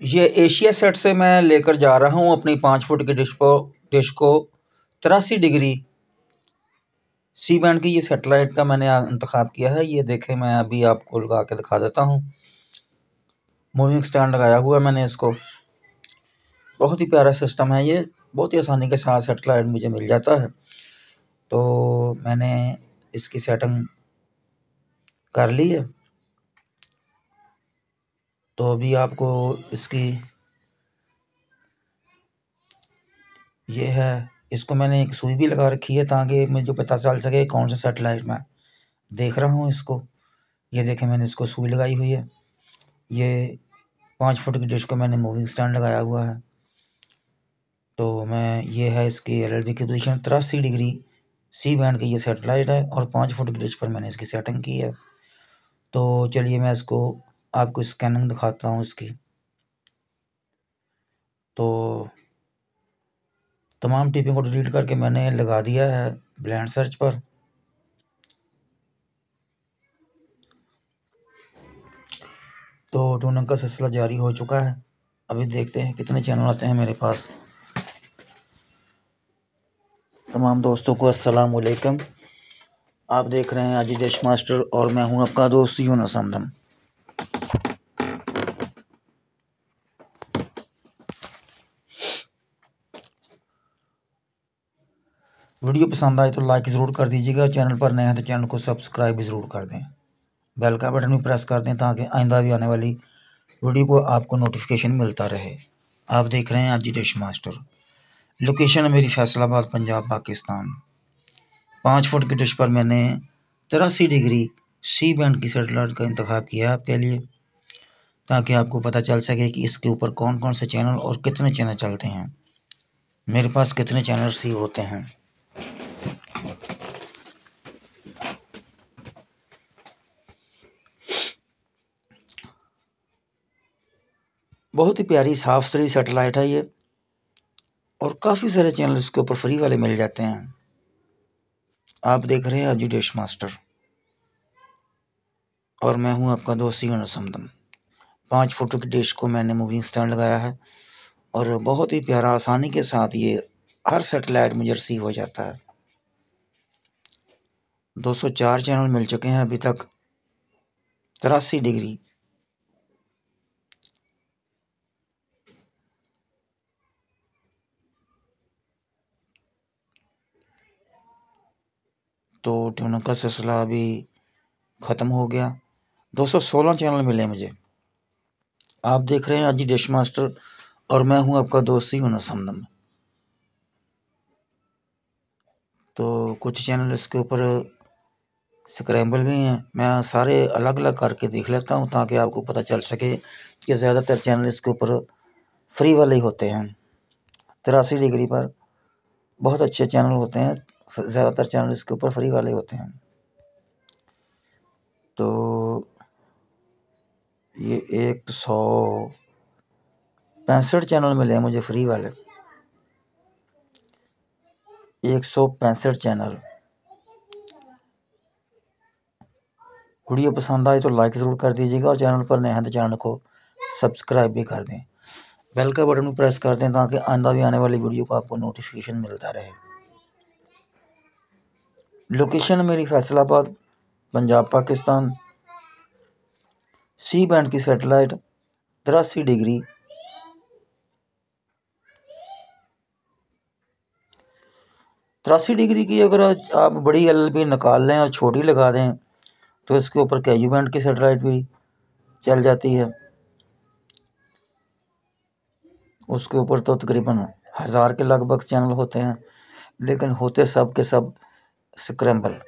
ये Asia set से मैं लेकर जा रहा हूँ अपनी 5 फुट की डिश को 83 डिग्री सी बैंड की ये सेटेलाइट का मैंने इंतखाब किया है। ये देखें, मैं अभी आपको लगा के दिखा देता हूँ। मूविंग स्टैंड लगाया हुआ है मैंने इसको। बहुत ही प्यारा सिस्टम है ये, बहुत ही आसानी के साथ सेटेलाइट मुझे मिल जाता है। तो मैंने इसकी सेटिंग कर ली है। तो अभी आपको इसकी ये है, इसको मैंने एक सुई भी लगा रखी है ताकि मुझे पता चल सके कौन सा सेटेलाइट मैं देख रहा हूँ इसको। ये देखें, मैंने इसको सुई लगाई हुई है। ये 5 फुट की डिश को मैंने मूविंग स्टैंड लगाया हुआ है। तो मैं ये है इसकी एलएलबी की पोजीशन 83 डिग्री सी बैंड की ये सेटेलाइट है और 5 फुट की डिश पर मैंने इसकी सेटिंग की है। तो चलिए मैं इसको आपको स्कैनिंग दिखाता हूँ इसकी। तो तमाम टिपिंग को डिलीट करके मैंने लगा दिया है ब्लेंड सर्च पर। तो ट्यूनिंग का सिलसिला जारी हो चुका है। अभी देखते हैं कितने चैनल आते हैं मेरे पास। तमाम दोस्तों को अस्सलाम वालेकुम। आप देख रहे हैं आजी डिश मास्टर और मैं हूं आपका दोस्त यूनुस हमदम। वीडियो पसंद आए तो लाइक ज़रूर कर दीजिएगा। चैनल पर नए हैं तो चैनल को सब्सक्राइब भी ज़रूर कर दें। बेल का बटन भी प्रेस कर दें ताकि आइंदा भी आने वाली वीडियो को आपको नोटिफिकेशन मिलता रहे। आप देख रहे हैं आजी डिश मास्टर। लोकेशन है मेरी फैसलाबाद, पंजाब, पाकिस्तान। 5 फुट की डिश पर मैंने 83 डिग्री सी बैंड की सेटेलाइट का इंतखाब किया है आपके लिए, ताकि आपको पता चल सके कि इसके ऊपर कौन कौन से चैनल और कितने चैनल चलते हैं, मेरे पास कितने चैनल रिसीव होते हैं। बहुत ही प्यारी साफ सुथरी सेटेलाइट है ये और काफ़ी सारे चैनल इसके ऊपर फ्री वाले मिल जाते हैं। आप देख रहे हैं आजी डिश मास्टर और मैं हूं आपका दोस्त यूनुस हमदम। 5 फुट की डिश को मैंने मूविंग स्टैंड लगाया है और बहुत ही प्यारा आसानी के साथ ये हर सेटेलाइट मुझे रिसीव हो जाता है। 204 चैनल मिल चुके हैं अभी तक 83 डिग्री। तो ट्यूनिंग का सिलसिला अभी ख़त्म हो गया। 216 चैनल मिले मुझे। आप देख रहे हैं आजी डिश मास्टर और मैं हूं आपका दोस्त यूनुस हमदम। तो कुछ चैनल इसके ऊपर स्क्रैम्बल भी हैं, मैं सारे अलग अलग करके देख लेता हूं ताकि आपको पता चल सके कि ज़्यादातर चैनल इसके ऊपर फ्री वाले ही होते हैं। 83 डिग्री पर बहुत अच्छे चैनल होते हैं, ज़्यादातर चैनल इसके ऊपर फ्री वाले होते हैं। तो ये 165 चैनल मिले हैं मुझे फ्री वाले, 165 चैनल। वीडियो पसंद आए तो लाइक ज़रूर कर दीजिएगा और चैनल पर नए हैं तो चैनल को सब्सक्राइब भी कर दें। बेल का बटन भी प्रेस कर दें ताकि आइंदा भी आने वाली वीडियो को आपको नोटिफिकेशन मिलता रहे। लोकेशन मेरी फैसलाबाद, पंजाब, पाकिस्तान। सी बैंड की सेटेलाइट 83 डिग्री की अगर आप बड़ी एलएलबी निकाल लें और छोटी लगा दें तो इसके ऊपर केयू बैंड की सेटेलाइट भी चल जाती है। उसके ऊपर तो तकरीबन 1000 के लगभग चैनल होते हैं, लेकिन होते सब के सब स्क्रैम्बल।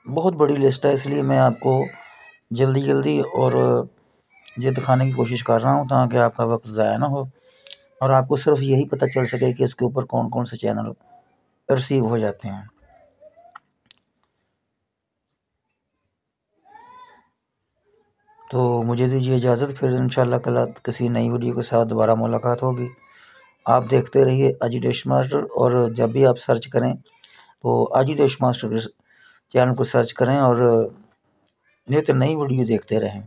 बहुत बड़ी लिस्ट है, इसलिए मैं आपको जल्दी जल्दी और ये दिखाने की कोशिश कर रहा हूँ ताकि आपका वक्त ज़ाया ना हो और आपको सिर्फ यही पता चल सके कि इसके ऊपर कौन कौन से चैनल रिसीव हो जाते हैं। तो मुझे दीजिए इजाज़त, फिर इंशाल्लाह कल किसी नई वीडियो के साथ दोबारा मुलाकात होगी। आप देखते रहिए अजीडेश मास्टर, और जब भी आप सर्च करें तो अजीडेश मास्टर के चैनल को सर्च करें और नित्य नई वीडियो देखते रहें।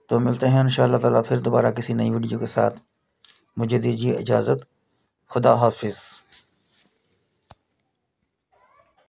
तो मिलते हैं इंशाल्लाह ताला फिर दोबारा किसी नई वीडियो के साथ। मुझे दीजिए इजाज़त। खुदा हाफिज़।